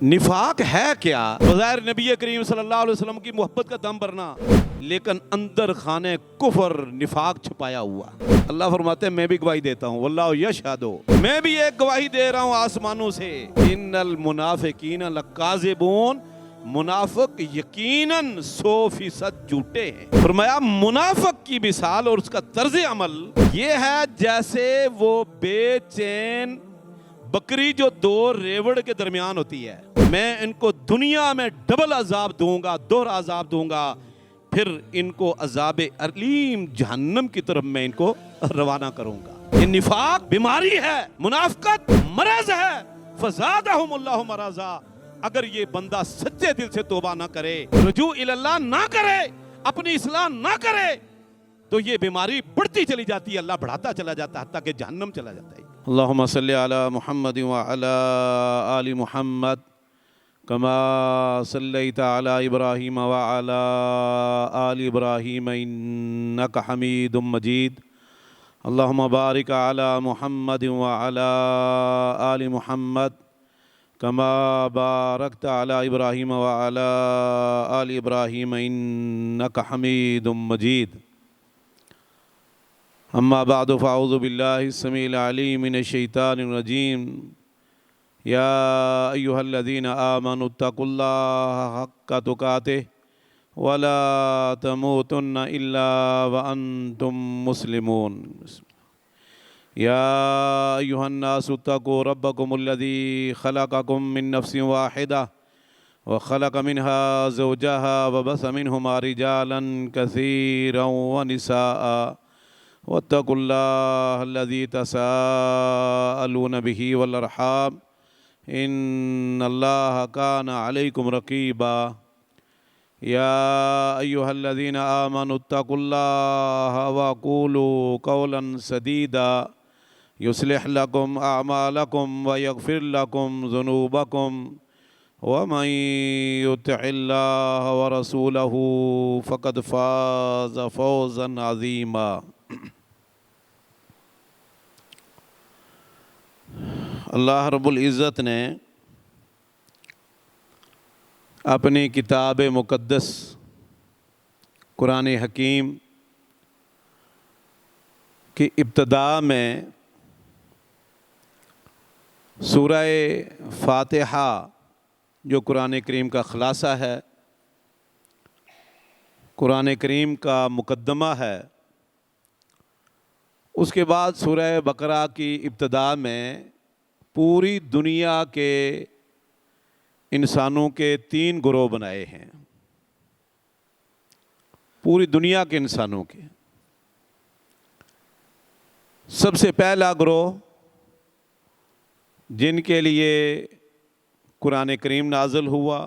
نفاق ہے کیا؟ بظاہر نبی کریم صلی اللہ علیہ وسلم کی محبت کا دم بھرنا، لیکن اندر خانے کفر نفاق چھپایا ہوا۔ اللہ فرماتے ہیں میں بھی گواہی دیتا ہوں، واللہ یشہد، میں بھی ایک گواہی دے رہا ہوں آسمانوں سے، ان المنافقین لکاذبون، منافق یقیناً 100% جھوٹے ہیں۔ فرمایا منافق کی مثال اور اس کا طرز عمل یہ ہے جیسے وہ بے چین بکری جو دو ریوڑ کے درمیان ہوتی ہے، میں ان کو دنیا میں ڈبل عذاب دوں گا، دوہرا عذاب دوں گا، پھر ان کو عذاب علیم جہنم کی طرف میں ان کو روانہ کروں گا۔ یہ نفاق بیماری ہے، منافقت مرض ہے، فزادہم اللہ مرضا۔ اگر یہ بندہ سچے دل سے توبہ نہ کرے، رجوع اللہ نہ کرے، اپنی اصلاح نہ کرے، تو یہ بیماری بڑھتی چلی جاتی ہے، اللہ بڑھاتا چلا جاتا ہے حتیٰ کہ جہنم چلا جاتا ہے۔ اللہم صلی علی محمد وعلی آل محمد کما صلیت علی ابراہیم وعلی آل ابراہیم انک حمید مجید۔ اللہم بارک علی محمد وعلی آل محمد کما بارکت علی ابراہیم وعلی آل ابراہیم انک حمید مجید۔ اما بعد فاعوذ باللہ السمیع العلیم من الشیطان الرجیم۔ یا ایہا الذین آمنوا اتقوا اللہ حق تقاتہ ولا تموتن الا وانتم مسلمون۔ یا ایہا الناس اتقوا ربکم الذی خلقکم من نفس واحدہ وخلق منها زوجها وبث منہما رجالا کثیرا ونساء واتقوا اللہ الذی تساءلون به والارحام ان اللہ کان علیکم رقیبا۔ یا ایہا الذین آمنوا اتقوا اللہ وقولوا قولا سدیدا یصلح لکم اعمالکم ویغفر لکم ذنوبکم ومن یطع اللہ ورسولہ فقد فاز فوزا عظیما۔ اللہ رب العزت نے اپنی کتاب مقدس قرآن حکیم کی ابتدا میں سورہ فاتحہ جو قرآن کریم کا خلاصہ ہے، قرآن کریم کا مقدمہ ہے، اس کے بعد سورہ بقرہ کی ابتدا میں پوری دنیا کے انسانوں کے 3 گروہ بنائے ہیں، پوری دنیا کے انسانوں کے۔ سب سے پہلا گروہ جن کے لیے قرآن کریم نازل ہوا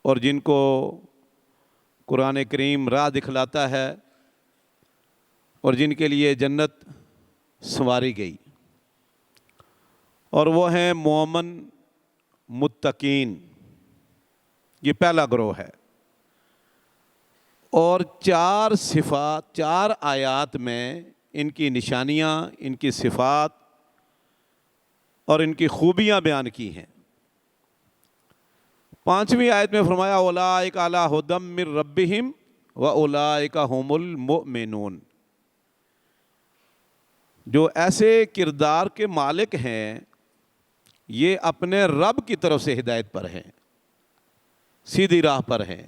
اور جن کو قرآن کریم راہ دکھلاتا ہے اور جن کے لیے جنت سنواری گئی، اور وہ ہیں مومن متقین، یہ پہلا گروہ ہے۔ اور 4 صفات، 4 آیات میں ان کی نشانیاں، ان کی صفات اور ان کی خوبیاں بیان کی ہیں۔ 5ویں آیت میں فرمایا اولئک علی ھدی من ربہم واولئک ھم المؤمنون۔ جو ایسے کردار کے مالک ہیں یہ اپنے رب کی طرف سے ہدایت پر ہیں، سیدھی راہ پر ہیں،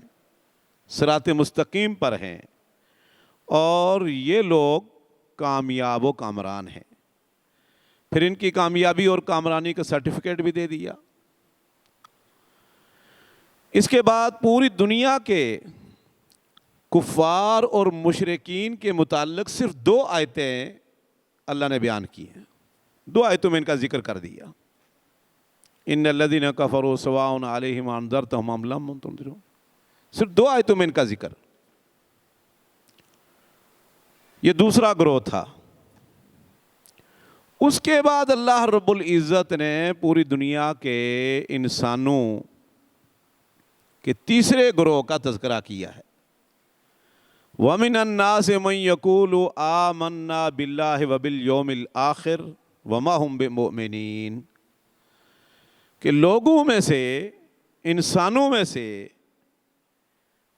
صراط مستقیم پر ہیں، اور یہ لوگ کامیاب و کامران ہیں۔ پھر ان کی کامیابی اور کامرانی کا سرٹیفکیٹ بھی دے دیا۔ اس کے بعد پوری دنیا کے کفار اور مشرکین کے متعلق صرف 2 آیتیں اللہ نے بیان کی ہیں، 2 آیتوں میں ان کا ذکر کر دیا۔ ان الذین کفروا سواء علیہم انذرتہم ام لم تنذرہم، صرف 2 آیتوں میں ان کا ذکر۔ یہ دوسرا گروہ تھا۔ اس کے بعد اللہ رب العزت نے پوری دنیا کے انسانوں کے تیسرے گروہ کا تذکرہ کیا ہے۔ وَمِنَ النَّاسِ مَن يَقُولُ آمَنَّا بِاللَّهِ وَبِالْيَوْمِ الْآخِرِ وَمَا هُمْ بِمُؤْمِنِينَ، کہ لوگوں میں سے، انسانوں میں سے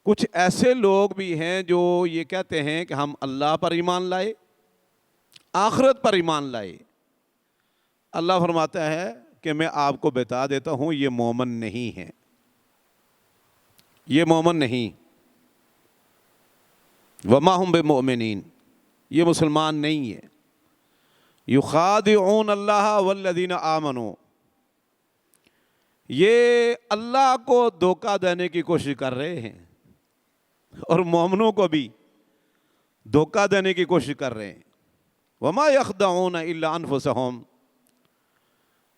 کچھ ایسے لوگ بھی ہیں جو یہ کہتے ہیں کہ ہم اللہ پر ایمان لائے، آخرت پر ایمان لائے۔ اللہ فرماتا ہے کہ میں آپ کو بتا دیتا ہوں یہ مومن نہیں ہے، یہ مومن نہیں، وما ہم بمؤمنین، یہ مسلمان نہیں ہے۔ یخادعون اللہ والذین آمنوا، یہ اللہ کو دھوکہ دینے کی کوشش کر رہے ہیں اور مومنوں کو بھی دھوکہ دینے کی کوشش کر رہے ہیں۔ وما یخدعون الا انفسہم،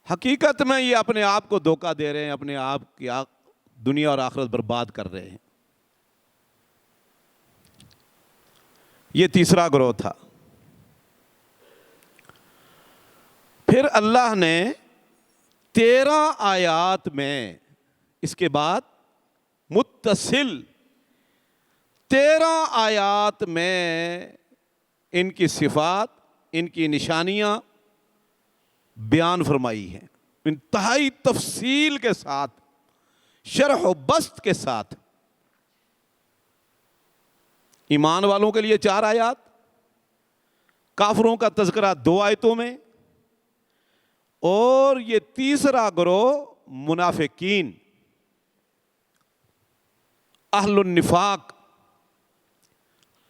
حقیقت میں یہ اپنے آپ کو دھوکہ دے رہے ہیں، اپنے آپ کی دنیا اور آخرت برباد کر رہے ہیں۔ یہ تیسرا گروہ تھا۔ پھر اللہ نے 13 آیات میں اس کے بعد متصل 13 آیات میں ان کی صفات، ان کی نشانیاں بیان فرمائی ہیں، انتہائی تفصیل کے ساتھ، شرح و بسط کے ساتھ۔ ایمان والوں کے لیے 4 آیات، کافروں کا تذکرہ 2 آیتوں میں، اور یہ تیسرا گروہ منافقین، اہل النفاق،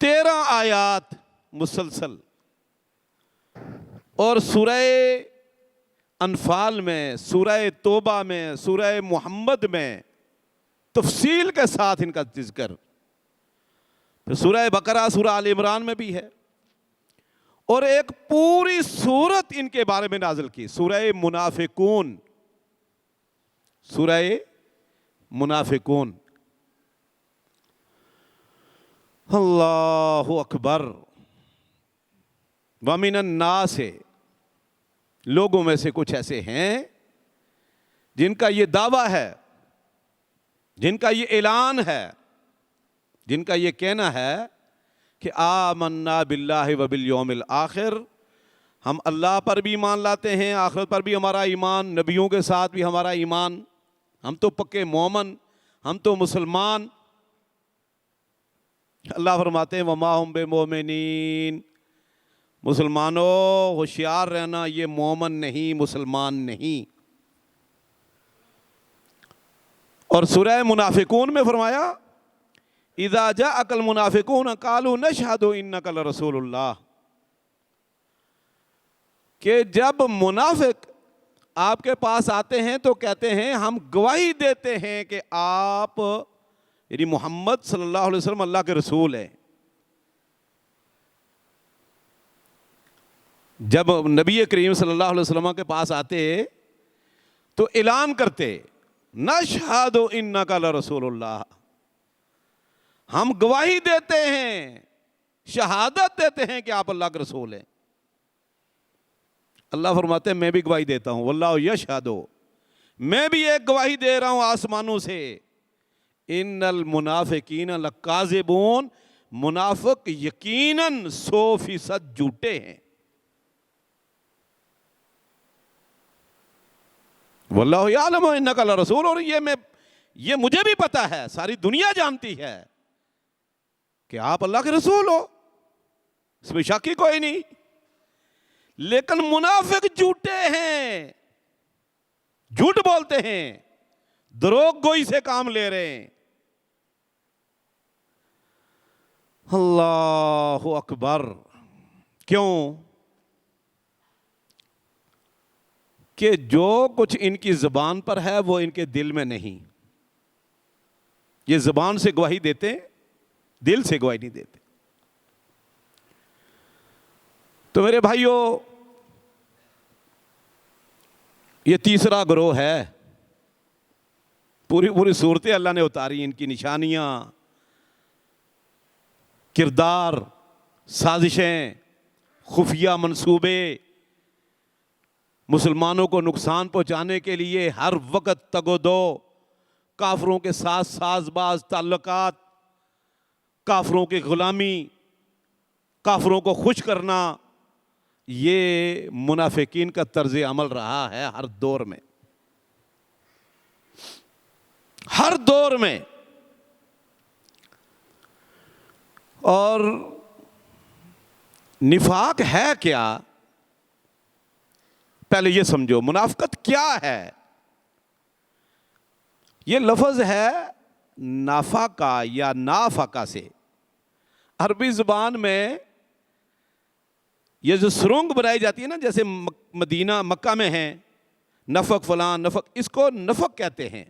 13 آیات مسلسل۔ اور سورہ انفال میں، سورہ توبہ میں، سورہ محمد میں تفصیل کے ساتھ ان کا ذکر، پھر سورہ بقرہ، سورہ آل عمران میں بھی ہے، اور ایک پوری سورت ان کے بارے میں نازل کی، سورہ منافقون، سورہ منافقون۔ اللہ اکبر۔ وَمِنَ النَّاسِ، لوگوں میں سے کچھ ایسے ہیں جن کا یہ دعویٰ ہے، جن کا یہ اعلان ہے، جن کا یہ کہنا ہے کہ آمنا باللہ وبالیوم الآخر، ہم اللہ پر بھی ایمان لاتے ہیں، آخرت پر بھی ہمارا ایمان، نبیوں کے ساتھ بھی ہمارا ایمان، ہم تو پکے مومن، ہم تو مسلمان۔ اللہ فرماتے ہیں وما ہم بمؤمنین، مسلمانوں ہوشیار رہنا، یہ مومن نہیں، مسلمان نہیں۔ اور سورہ منافقون میں فرمایا اذا جاءک المنافقون قالوا نشہد انک لرسول اللہ، کہ جب منافق آپ کے پاس آتے ہیں تو کہتے ہیں ہم گواہی دیتے ہیں کہ آپ یعنی محمد صلی اللہ علیہ وسلم اللہ کے رسول ہیں۔ جب نبی کریم صلی اللہ علیہ وسلم کے پاس آتے تو اعلان کرتے نشہد انک لرسول اللہ، ہم گواہی دیتے ہیں، شہادت دیتے ہیں کہ آپ اللہ کے رسول ہیں۔ اللہ فرماتے ہیں میں بھی گواہی دیتا ہوں، واللہ یشہد، میں بھی ایک گواہی دے رہا ہوں آسمانوں سے، ان المنافقین لکاذبون، منافق یقیناً 100% جھوٹے ہیں۔ واللہ یعلم انک لرسول، اور یہ مجھے بھی پتا ہے، ساری دنیا جانتی ہے کہ آپ اللہ کے رسول ہو، اس میں شک ہی کوئی نہیں، لیکن منافق جھوٹے ہیں، جھوٹ بولتے ہیں، دروغ گوئی سے کام لے رہے ہیں۔ اللہ اکبر۔ کیوں؟ کہ جو کچھ ان کی زبان پر ہے وہ ان کے دل میں نہیں۔ یہ زبان سے گواہی دیتے ہیں، دل سے گواہی نہیں دیتے۔ تو میرے بھائیوں، یہ تیسرا گروہ ہے، پوری صورتیں اللہ نے اتاری، ان کی نشانیاں، کردار، سازشیں، خفیہ منصوبے، مسلمانوں کو نقصان پہنچانے کے لیے ہر وقت تگ و دو، کافروں کے ساتھ ساز باز تعلقات، کافروں کی غلامی، کافروں کو خوش کرنا، یہ منافقین کا طرز عمل رہا ہے ہر دور میں۔ ہر دور میں. اور نفاق ہے کیا؟ پہلے یہ سمجھو منافقت کیا ہے. یہ لفظ ہے نافاقہ یا نافاقہ سے. عربی زبان میں یہ جو سرنگ بنائی جاتی ہے نا، جیسے مدینہ مکہ میں ہیں نفق فلان نفق، اس کو نفق کہتے ہیں.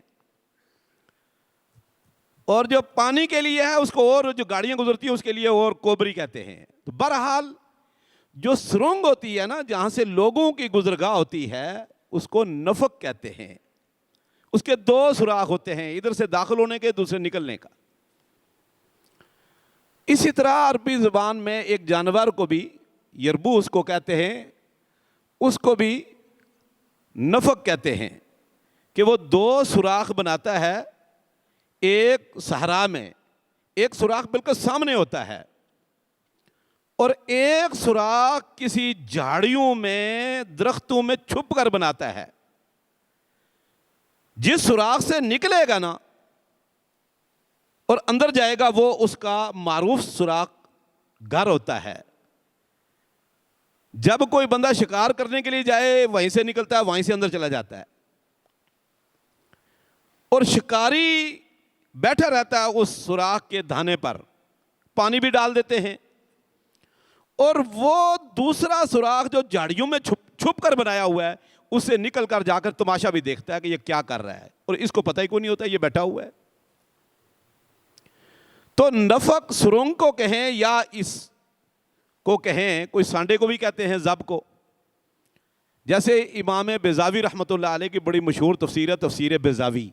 اور جو پانی کے لیے ہے اس کو، اور جو گاڑیاں گزرتی ہیں اس کے لیے اور کوبری کہتے ہیں. تو بہرحال جو سرنگ ہوتی ہے نا، جہاں سے لوگوں کی گزرگاہ ہوتی ہے، اس کو نفق کہتے ہیں. اس کے 2 سوراخ ہوتے ہیں، ادھر سے داخل ہونے کے، دوسرے نکلنے کا. اسی طرح عربی زبان میں ایک جانور کو بھی یربوس کو کہتے ہیں، اس کو بھی نفق کہتے ہیں کہ وہ 2 سوراخ بناتا ہے. ایک صحرا میں ایک سوراخ بالکل سامنے ہوتا ہے، اور ایک سوراخ کسی جھاڑیوں میں درختوں میں چھپ کر بناتا ہے. جس سوراخ سے نکلے گا نا اور اندر جائے گا، وہ اس کا معروف سوراخ گھر ہوتا ہے. جب کوئی بندہ شکار کرنے کے لیے جائے، وہیں سے نکلتا ہے، وہیں سے اندر چلا جاتا ہے. اور شکاری بیٹھا رہتا ہے اس سوراخ کے دھانے پر، پانی بھی ڈال دیتے ہیں. اور وہ دوسرا سوراخ جو جھاڑیوں میں چھپ کر بنایا ہوا ہے، اس سے نکل کر جا کر تماشا بھی دیکھتا ہے کہ یہ کیا کر رہا ہے، اور اس کو پتہ ہی کوئی نہیں ہوتا یہ بیٹھا ہوا ہے. تو نفق سرنگ کو کہیں یا اس کو کہیں، کوئی سانڈے کو بھی کہتے ہیں، زب کو. جیسے امام بیضاوی رحمۃ اللہ علیہ کی بڑی مشہور تفسیر ہے، تفسیر بیضاوی.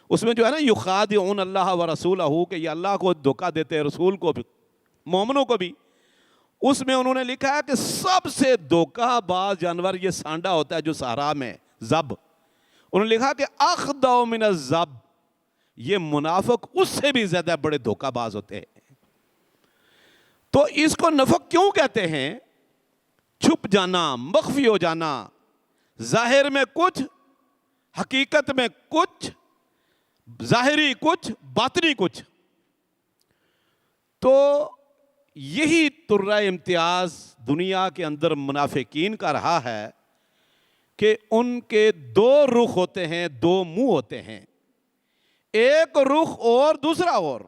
اس میں جو ہے نا یخادعون اللہ و رسولہ، کہ یہ اللہ کو دھوکہ دیتے ہیں، رسول کو بھی، مومنوں کو بھی. اس میں انہوں نے لکھا ہے کہ سب سے دھوکہ باز جانور یہ سانڈا ہوتا ہے جو صحرا میں، زب. انہوں نے لکھا کہ اخدع من الزب، یہ منافق اس سے بھی زیادہ بڑے دھوکہ باز ہوتے ہیں. تو اس کو نفق کیوں کہتے ہیں؟ چھپ جانا، مخفی ہو جانا، ظاہر میں کچھ، حقیقت میں کچھ، ظاہری کچھ، باطنی کچھ. تو یہی طرہ امتیاز دنیا کے اندر منافقین کا رہا ہے کہ ان کے 2 رخ ہوتے ہیں، 2 منہ ہوتے ہیں. ایک رخ اور دوسرا اور.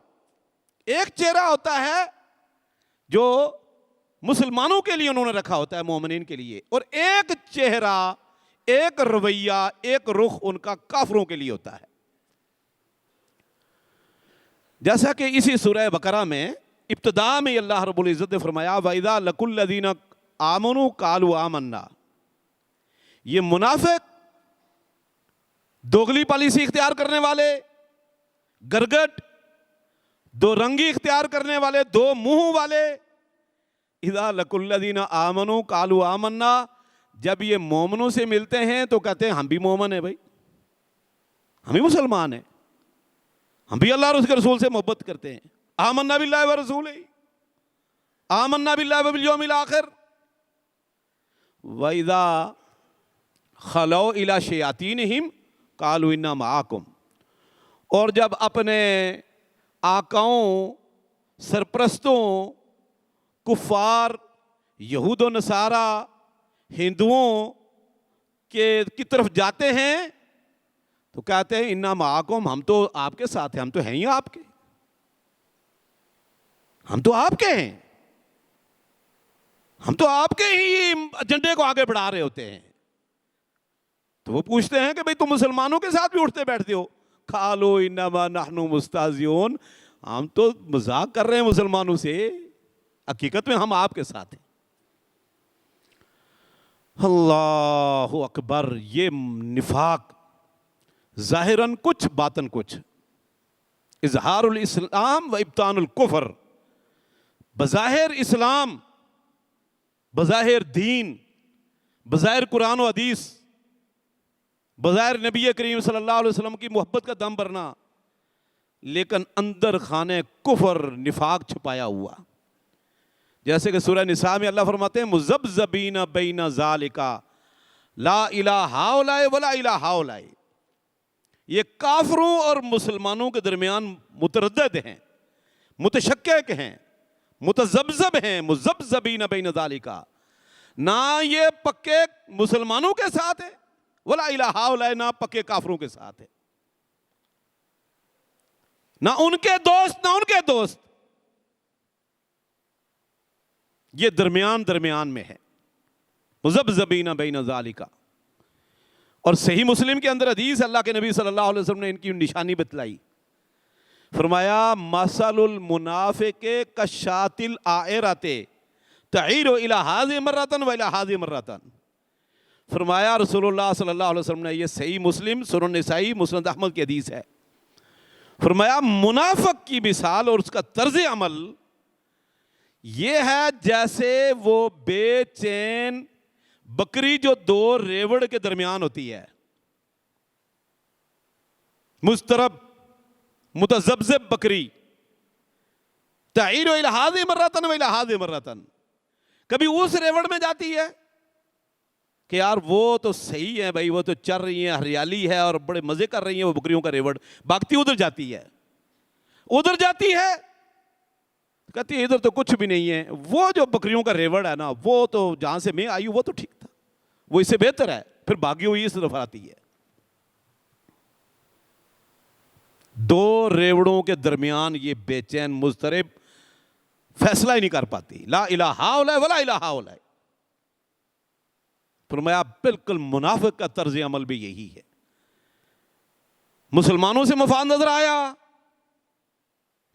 ایک چہرہ ہوتا ہے جو مسلمانوں کے لیے انہوں نے رکھا ہوتا ہے، مومنین کے لیے، اور ایک چہرہ، ایک رویہ، ایک رخ ان کا کافروں کے لیے ہوتا ہے. جیسا کہ اسی سورہ بقرہ میں ابتدا میں اللہ رب العزت نے فرمایا وَإِذَا لَقُوا الَّذِينَ آمَنُوا قَالُوا آمَنَّا. یہ منافق، دوغلی پالیسی اختیار کرنے والے، گرگٹ، 2 رنگی اختیار کرنے والے، 2 منہ والے. اِذَا لَقُوا الَّذِينَ آمَنُوا قَالُوا آمَنَّا، جب یہ مومنوں سے ملتے ہیں تو کہتے ہیں ہم بھی مومن ہیں بھائی، ہم بھی مسلمان ہیں، ہم بھی اللہ اور اس کے رسول سے محبت کرتے ہیں. آمنا باللہ و رسولہ، آمنا باللہ و بالیوم الآخر. وَإِذَا خَلَوْا إِلَىٰ شَيَاطِینِهِمْ قَالُوا إِنَّا مَعَكُمْ، اور جب اپنے آقاؤں، سرپرستوں، کفار، یہود و نصارہ، ہندوؤں کی طرف جاتے ہیں تو کہتے ہیں اِنَّا مَعَكُمْ، ہم تو آپ کے ساتھ ہیں، ہم تو ہیں ہی آپ کے، ہم تو آپ کے ہیں، ہم تو آپ کے ہی ایجنڈے کو آگے بڑھا رہے ہوتے ہیں. تو وہ پوچھتے ہیں کہ بھئی تم مسلمانوں کے ساتھ بھی اٹھتے بیٹھتے ہو. قالوا انما نحن مستہزئون، ہم تو مذاق کر رہے ہیں مسلمانوں سے، حقیقت میں ہم آپ کے ساتھ ہیں. اللہ اکبر. یہ نفاق ظاہراً کچھ، باطن کچھ. اظہار الاسلام و ابطان الکفر. بظاہر اسلام، بظاہر دین، بظاہر قرآن و حدیث، بظاہر نبی کریم صلی اللہ علیہ وسلم کی محبت کا دم بھرنا، لیکن اندر خانے کفر، نفاق چھپایا ہوا. جیسے کہ سورہ نساء میں اللہ فرماتے ہیں مذبذبین بین ذالک لا الہ ہؤلاء ولا الہ ہؤلاء. یہ کافروں اور مسلمانوں کے درمیان متردد ہیں، متشکک ہیں، متذبذب ہیں، مذبذبین بین ذالک، نہ یہ پکے مسلمانوں کے ساتھ ہے ولا الہ ہؤلاء، نہ پکے کافروں کے ساتھ ہے، نہ ان کے دوست نہ ان کے دوست، یہ درمیان میں ہے، مذبذبین بین ذالک۔ اور صحیح مسلم کے اندر حدیث، اللہ کے نبی صلی اللہ علیہ وسلم نے ان کی نشانی بتلائی، فرمایا مثل المنافق کالشاة العائرة تعیر الی ھذہ مرۃ و الی ھذہ مرۃ، فرمایا رسول اللہ صلی اللہ علیہ وسلم نے، یہ صحیح مسلم، سنن نسائی، مسند احمد کی حدیث ہے، فرمایا منافق کی مثال اور اس کا طرز عمل یہ ہے جیسے وہ بے چین بکری جو دو ریوڑ کے درمیان ہوتی ہے، مضطرب متذبذب بکری، تعیر الی ھذہ مرۃ و الی ھذہ مرۃ، کبھی اس ریوڑ میں جاتی ہے کہ یار وہ تو صحیح ہے بھائی، وہ تو چر رہی ہیں، ہریالی ہے اور بڑے مزے کر رہی ہیں وہ بکریوں کا ریوڑ، بھاگتی ادھر جاتی ہے، ادھر جاتی ہے کہتی ہے ادھر تو کچھ بھی نہیں ہے، وہ جو بکریوں کا ریوڑ ہے نا، وہ تو جہاں سے میں آئی ہوں وہ تو ٹھیک تھا، وہ اس سے بہتر ہے، پھر بھاگی ہوئی اس طرف آتی ہے۔ دو ریوڑوں کے درمیان یہ بے چین مضطرب فیصلہ ہی نہیں کر پاتی، لا الہ ہؤلاء ولا الہ ہؤلاء۔ فرمایا بالکل منافق کا طرز عمل بھی یہی ہے، مسلمانوں سے مفاد نظر آیا،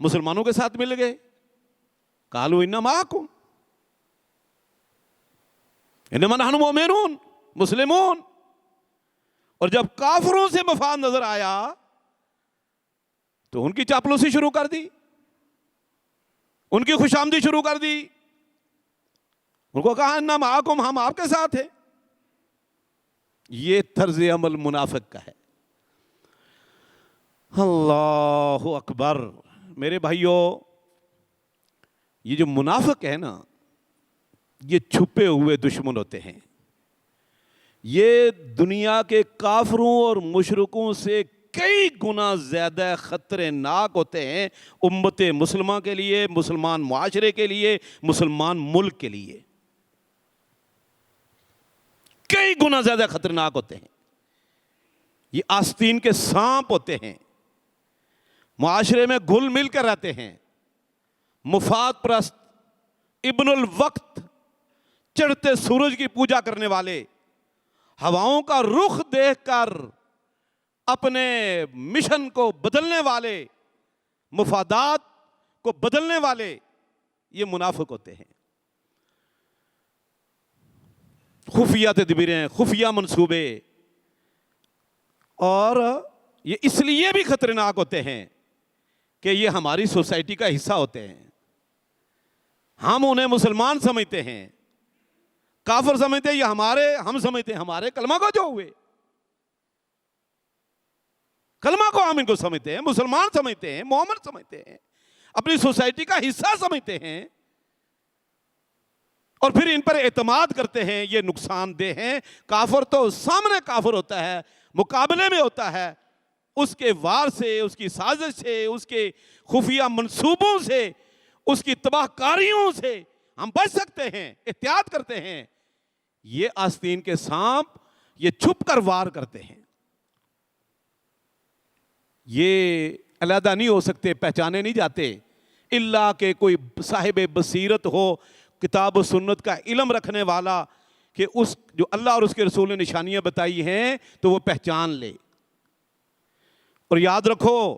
مسلمانوں کے ساتھ مل گئے، قالوا انا معکم انما نحن مؤمنون، مسلمون، اور جب کافروں سے مفاد نظر آیا تو ان کی چاپلوسی شروع کر دی، ان کی خوشامدی شروع کر دی، ان کو کہا انا معکم، ہم آپ کے ساتھ ہیں۔ یہ طرز عمل منافق کا ہے۔ اللہ اکبر، میرے بھائیوں، یہ جو منافق ہے نا، یہ چھپے ہوئے دشمن ہوتے ہیں، یہ دنیا کے کافروں اور مشرکوں سے کئی گنا زیادہ خطرناک ہوتے ہیں امت مسلمہ کے لیے، مسلمان معاشرے کے لیے، مسلمان ملک کے لیے، کئی گنا زیادہ خطرناک ہوتے ہیں۔ یہ آستین کے سانپ ہوتے ہیں، معاشرے میں گھل مل کر رہتے ہیں، مفاد پرست، ابن الوقت، چڑھتے سورج کی پوجا کرنے والے، ہواؤں کا رخ دیکھ کر اپنے مشن کو بدلنے والے، مفادات کو بدلنے والے، یہ منافق ہوتے ہیں۔ خفیہ تدبیریں، خفیہ منصوبے، اور یہ اس لیے بھی خطرناک ہوتے ہیں کہ یہ ہماری سوسائٹی کا حصہ ہوتے ہیں، ہم انہیں مسلمان سمجھتے ہیں، کافر سمجھتے ہیں، یہ ہم سمجھتے ہیں ہمارے کلمہ کو جو ہوئے، کلمہ کو ہم ان کو سمجھتے ہیں، مسلمان سمجھتے ہیں، مومن سمجھتے ہیں، اپنی سوسائٹی کا حصہ سمجھتے ہیں، اور پھر ان پر اعتماد کرتے ہیں، یہ نقصان دہ ہیں۔ کافر تو سامنے کافر ہوتا ہے، مقابلے میں ہوتا ہے، اس کے وار سے، اس کی سازش سے، اس کے خفیہ منصوبوں سے، اس کی تباہ کاریوں سے ہم بچ سکتے ہیں، احتیاط کرتے ہیں۔ یہ آستین کے سانپ یہ چھپ کر وار کرتے ہیں، یہ علیحدہ نہیں ہو سکتے، پہچانے نہیں جاتے، الا کہ کوئی صاحب بصیرت ہو، کتاب و سنت کا علم رکھنے والا، کہ اس جو اللہ اور اس کے رسول نے نشانیاں بتائی ہیں تو وہ پہچان لے۔ اور یاد رکھو،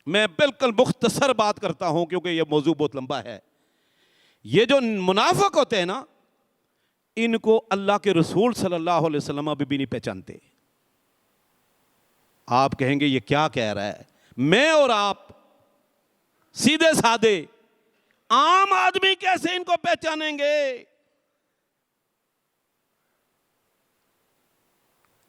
میں بالکل مختصر بات کرتا ہوں کیونکہ یہ موضوع بہت لمبا ہے، یہ جو منافق ہوتے ہیں نا، ان کو اللہ کے رسول صلی اللہ علیہ وسلم ابھی بھی نہیں پہچانتے۔ آپ کہیں گے یہ کیا کہہ رہا ہے؟ میں اور آپ سیدھے سادے عام آدمی کیسے ان کو پہچانیں گے؟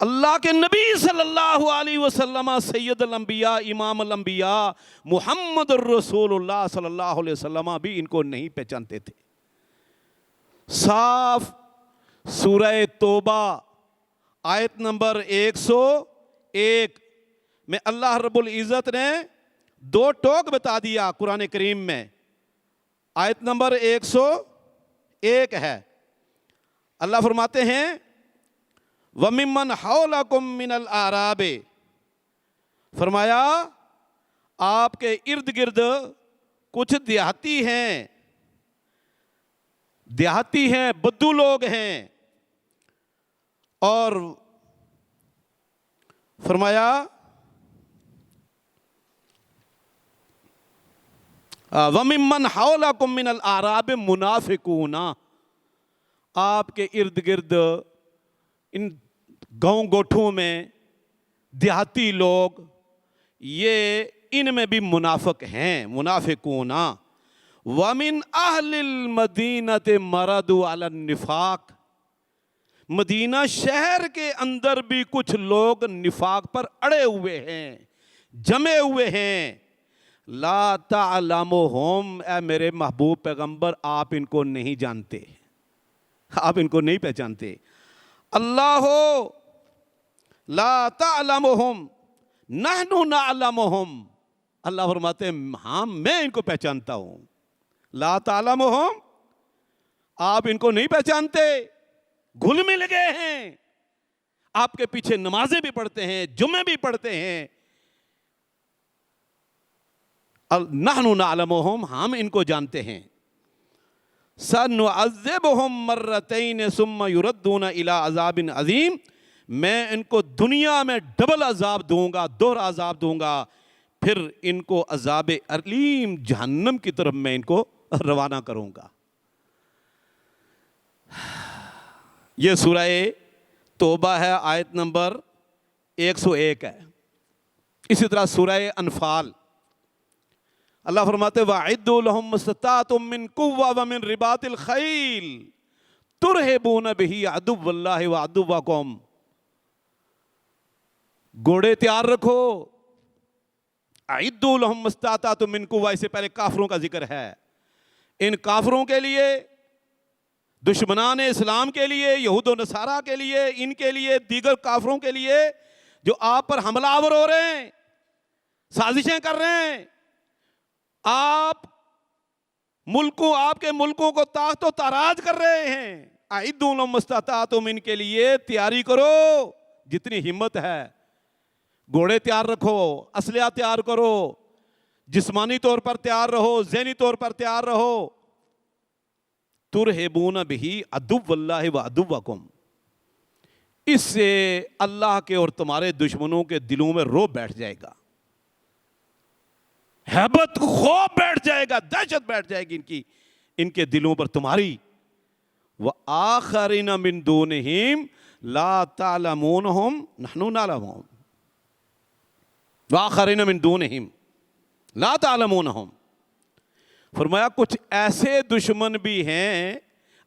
اللہ کے نبی صلی اللہ علیہ وسلم، سید الانبیاء، امام الانبیاء، محمد الرسول اللہ صلی اللہ علیہ وسلم بھی ان کو نہیں پہچانتے تھے۔ صاف سورہ توبہ آیت نمبر ایک میں اللہ رب العزت نے 2 ٹوک بتا دیا قرآن کریم میں. آیت نمبر 101 ہے. اللہ فرماتے ہیں وَمِمَّنْ حَوْلَكُمْ مِنَ الْأَعْرَابِ، فرمایا آپ کے ارد گرد کچھ دیہاتی ہیں، بدو لوگ ہیں. اور فرمایا وَمِمَّنْ حَوْلَكُمْ مِنَ الْأَعْرَابِ مُنَافِقُونَ، آپ کے ارد گرد ان گاؤں گوٹھوں میں دیہاتی لوگ، یہ ان میں بھی منافق ہیں. منافقون. وَمِنْ أَهْلِ الْمَدِينَةِ مَرَدُوا عَلَى النِّفَاقِ، مدینہ شہر کے اندر بھی کچھ لوگ نفاق پر اڑے ہوئے ہیں، جمے ہوئے ہیں. لا تعلمہم، اے میرے محبوب پیغمبر آپ ان کو نہیں جانتے، آپ ان کو نہیں پہچانتے. اللہ لا تعلمہم نحن نعلمہم، اللہ فرماتے ہیں ہاں میں ان کو پہچانتا ہوں. لا تعلمہم، آپ ان کو نہیں پہچانتے، گھل مل گئے ہیں، آپ کے پیچھے نمازیں بھی پڑھتے ہیں، جمعے بھی پڑھتے ہیں. نحن نعلمہم، ہم ان کو جانتے ہیں. سنعذبہم مرتین ثم یردون الی عذاب عظیم، میں ان کو دنیا میں ڈبل عذاب دوں گا، دوہرا عذاب دوں گا، پھر ان کو عذاب علیم جہنم کی طرف میں ان کو روانہ کروں گا. یہ سورہ توبہ ہے، آیت نمبر 101 ہے. اسی طرح سورہ انفال اللہ فرماتے وَأَعِدُّوا لَهُم مَّا اسْتَطَعْتُم مِّن قُوَّةٍ وَمِن رِّبَاطِ الْخَيْلِ تُرْهِبُونَ بِهِ عَدُوَّ اللَّهِ وَعَدُوَّكُمْ، گھوڑے تیار رکھو. اعدوا لهم ما استطعتم من قوة، اس سے پہلے کافروں کا ذکر ہے. ان کافروں کے لیے، دشمنان اسلام کے لیے، یہود و نصارہ کے لیے، ان کے لیے، دیگر کافروں کے لیے جو آپ پر حملہ آور ہو رہے ہیں، سازشیں کر رہے ہیں، آپ کے ملکوں کو تاخت و تاراج کر رہے ہیں. اعدوا لهم ما استطعتم، ان کے لیے تیاری کرو جتنی ہمت ہے. گھوڑے تیار رکھو، اسلحہ تیار کرو، جسمانی طور پر تیار رہو، ذہنی طور پر تیار رہو. ترہبون بہ عدو اللہ وعدوکم، اس سے اللہ کے اور تمہارے دشمنوں کے دلوں میں روب بیٹھ جائے گا، ہیبت، خوف بیٹھ جائے گا، دہشت بیٹھ جائے گی ان کے دلوں پر تمہاری. وآخرین من دونہم لا تعلمونہم نحن نعلمہم، وآخرین من دونہم لا تعلمونہم. فرمایا کچھ ایسے دشمن بھی ہیں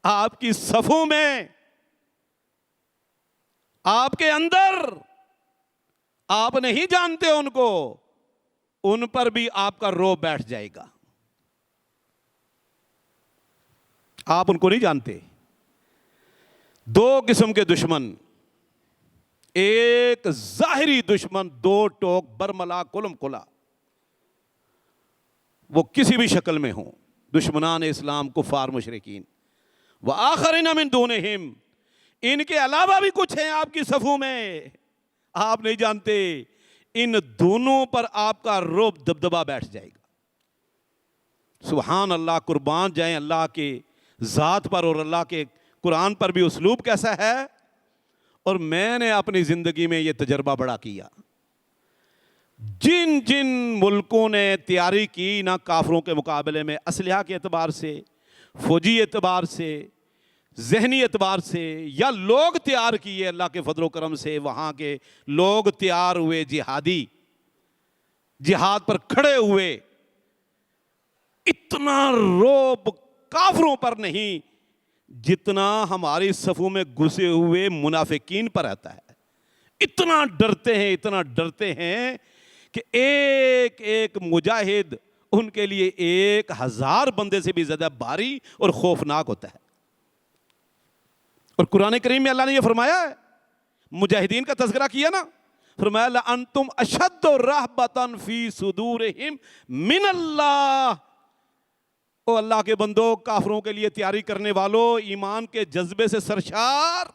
آپ کی صفوں میں، آپ کے اندر، آپ نہیں جانتے ان کو، ان پر بھی آپ کا روب بیٹھ جائے گا. آپ ان کو نہیں جانتے. 2 قسم کے دشمن، ایک ظاہری دشمن، 2 ٹوک برملا کلم کلا، وہ کسی بھی شکل میں ہوں، دشمنان اسلام، کفار، مشرکین. وآخرین من دونہم، ان کے علاوہ بھی کچھ ہیں آپ کی صفوں میں، آپ نہیں جانتے. ان دونوں پر آپ کا رعب، دبدبہ بیٹھ جائے گا. سبحان اللہ، قربان جائیں اللہ کے ذات پر اور اللہ کے قرآن پر بھی اسلوب کیسا ہے. اور میں نے اپنی زندگی میں یہ تجربہ بڑا کیا. جن جن ملکوں نے تیاری کی نہ کافروں کے مقابلے میں، اسلحہ کے اعتبار سے، فوجی اعتبار سے، ذہنی اعتبار سے، یا لوگ تیار کیے اللہ کے فضل و کرم سے، وہاں کے لوگ تیار ہوئے، جہادی جہاد پر کھڑے ہوئے، اتنا رعب کافروں پر نہیں جتنا ہماری صفوں میں گھسے ہوئے منافقین پر رہتا ہے. اتنا ڈرتے ہیں کہ ایک ایک مجاہد ان کے لیے 1000 بندے سے بھی زیادہ بھاری اور خوفناک ہوتا ہے. اور قرآن کریم میں اللہ نے یہ فرمایا ہے، مجاہدین کا تذکرہ کیا نا، فرمایا لأنتم اشد رہبۃ فی صدورہم من اللہ. او اللہ کے بندو، کافروں کے لیے تیاری کرنے والوں، ایمان کے جذبے سے سرشار،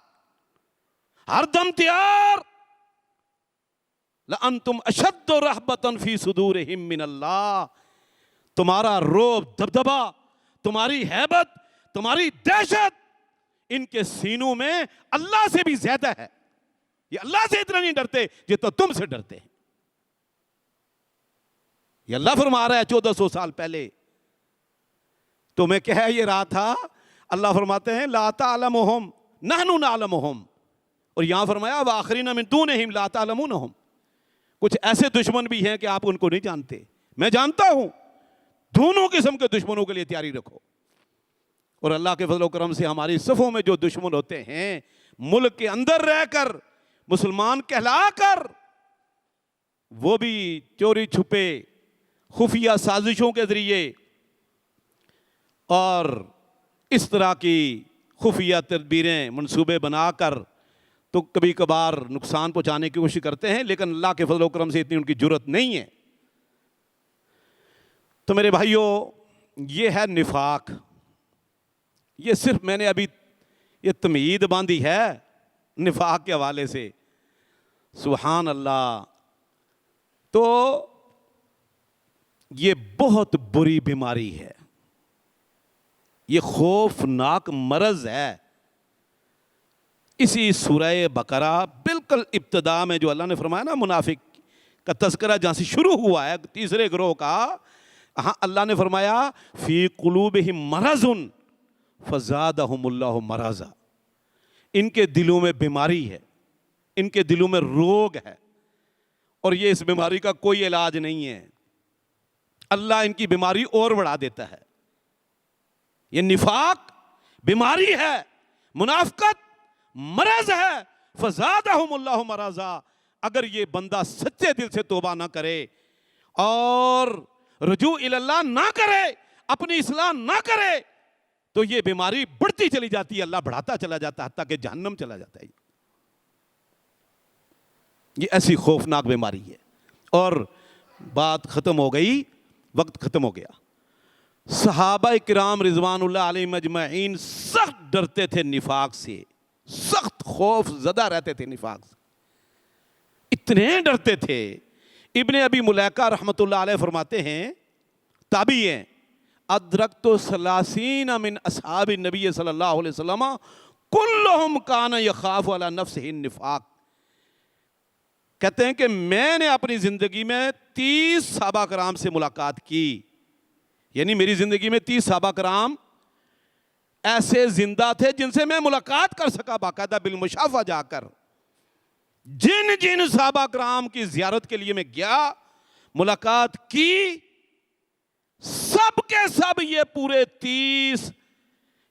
ہر دم تیار. لأنتم اشد رہبۃ فی صدورہم من اللہ. تمہارا روب، دبدبا، تمہاری ہیبت، تمہاری دہشت ان کے سینوں میں اللہ سے بھی زیادہ ہے. یہ اللہ سے اتنا نہیں ڈرتے جتنا تم سے ڈرتے ہیں. یہ اللہ فرما رہا ہے 1400 سال پہلے. تو میں کہہ یہ رہا تھا، اللہ فرماتے ہیں لا تعلمہم نحن نعلمہم، اور یہاں فرمایا وآخرین من دونہم لا تعلمونہم. کچھ ایسے دشمن بھی ہیں کہ آپ ان کو نہیں جانتے، میں جانتا ہوں. دونوں قسم کے دشمنوں کے لیے تیاری رکھو. اور اللہ کے فضل و کرم سے ہماری صفوں میں جو دشمن ہوتے ہیں، ملک کے اندر رہ کر مسلمان کہلا کر، وہ بھی چوری چھپے خفیہ سازشوں کے ذریعے اور اس طرح کی خفیہ تدبیریں منصوبے بنا کر تو کبھی کبھار نقصان پہنچانے کی کوشش کرتے ہیں، لیکن اللہ کے فضل و کرم سے اتنی ان کی جرت نہیں ہے. تو میرے بھائیوں، یہ ہے نفاق. یہ صرف میں نے ابھی یہ تمہید باندھی ہے نفاق کے حوالے سے. سبحان اللہ. تو یہ بہت بری بیماری ہے، یہ خوفناک مرض ہے. اسی سورہ بقرہ بالکل ابتدا میں جو اللہ نے فرمایا نا، منافق کا تذکرہ جہاں سے شروع ہوا ہے تیسرے گروہ کا، ہاں اللہ نے فرمایا فی قلوبہم مرض فزادہم اللہ مرضا. ان کے دلوں میں بیماری ہے، ان کے دلوں میں روگ ہے، اور یہ اس بیماری کا کوئی علاج نہیں ہے. اللہ ان کی بیماری اور بڑھا دیتا ہے. یہ نفاق بیماری ہے، منافقت مرض ہے. فزادہم اللہ مرضا. اگر یہ بندہ سچے دل سے توبہ نہ کرے اور رجوع اللہ نہ کرے، اپنی اصلاح نہ کرے، تو یہ بیماری بڑھتی چلی جاتی ہے، اللہ بڑھاتا چلا جاتا ہے حتیٰ کہ جہنم چلا جاتا ہے. یہ ایسی خوفناک بیماری ہے. اور بات ختم ہو گئی، وقت ختم ہو گیا. صحابہ کرام رضوان اللہ علیہم اجمعین سخت ڈرتے تھے نفاق سے، سخت خوف زدہ رہتے تھے نفاق سے، اتنے ڈرتے تھے. ابن ابی ملیکہ رحمۃ اللہ علیہ فرماتے ہیں، تابعی ہیں، ادرکت 30 من اصحاب النبی صلی اللہ علیہ وسلم کلہم کان یخاف علی نفسہ النفاق. کہتے ہیں کہ میں نے اپنی زندگی میں 30 صحابہ کرام سے ملاقات کی. یعنی میری زندگی میں 30 صحابہ کرام ایسے زندہ تھے جن سے میں ملاقات کر سکا باقاعدہ بالمشافہ جا کر. جن جن صحابہ کرام کی زیارت کے لیے میں گیا، ملاقات کی، سب کے سب یہ پورے 30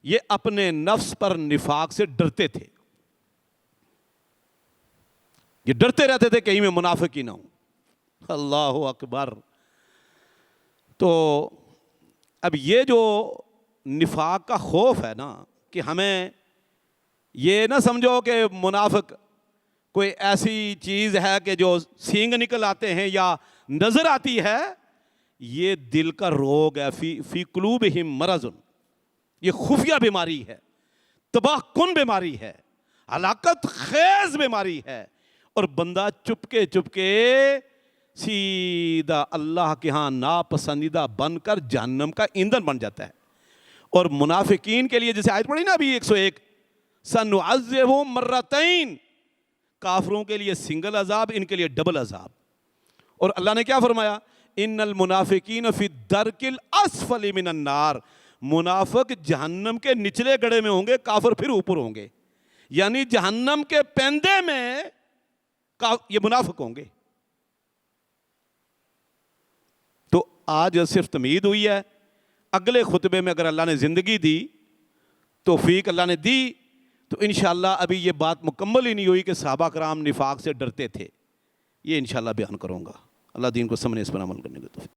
یہ اپنے نفس پر نفاق سے ڈرتے تھے. یہ ڈرتے رہتے تھے کہیں میں منافق ہی نہ ہوں. اللہ اکبر. تو اب یہ جو نفاق کا خوف ہے نا، کہ ہمیں یہ نہ سمجھو کہ منافق کوئی ایسی چیز ہے کہ جو سینگ نکل آتے ہیں یا نظر آتی ہے. یہ دل کا روگ ہے. فی قلوبہم مرض. یہ خفیہ بیماری ہے، تباہ کن بیماری ہے، ہلاکت خیز بیماری ہے. اور بندہ چپکے چپکے سیدھا اللہ کے ہاں ناپسندیدہ بن کر جہنم کا ایندھن بن جاتا ہے. اور منافقین کے لیے جیسے آیت پڑھی نا ابھی 101، سنعذبہم مرتین، کافروں کے لیے سنگل عذاب، ان کے لیے ڈبل عذاب. اور اللہ نے کیا فرمایا؟ ان المنافقین فی الدرک الاسفل من النار. منافق جہنم کے نچلے گڑھے میں ہوں گے، کافر پھر اوپر ہوں گے. یعنی جہنم کے پیندے میں یہ منافق ہوں گے. تو آج صرف تمہید ہوئی ہے. اگلے خطبے میں اگر اللہ نے زندگی دی، توفیق اللہ نے دی، تو انشاءاللہ ابھی یہ بات مکمل ہی نہیں ہوئی کہ صحابہ کرام نفاق سے ڈرتے تھے. یہ انشاءاللہ بیان کروں گا. اللہ دین کو سمجھنے، اس پر عمل کرنے کی توفیق.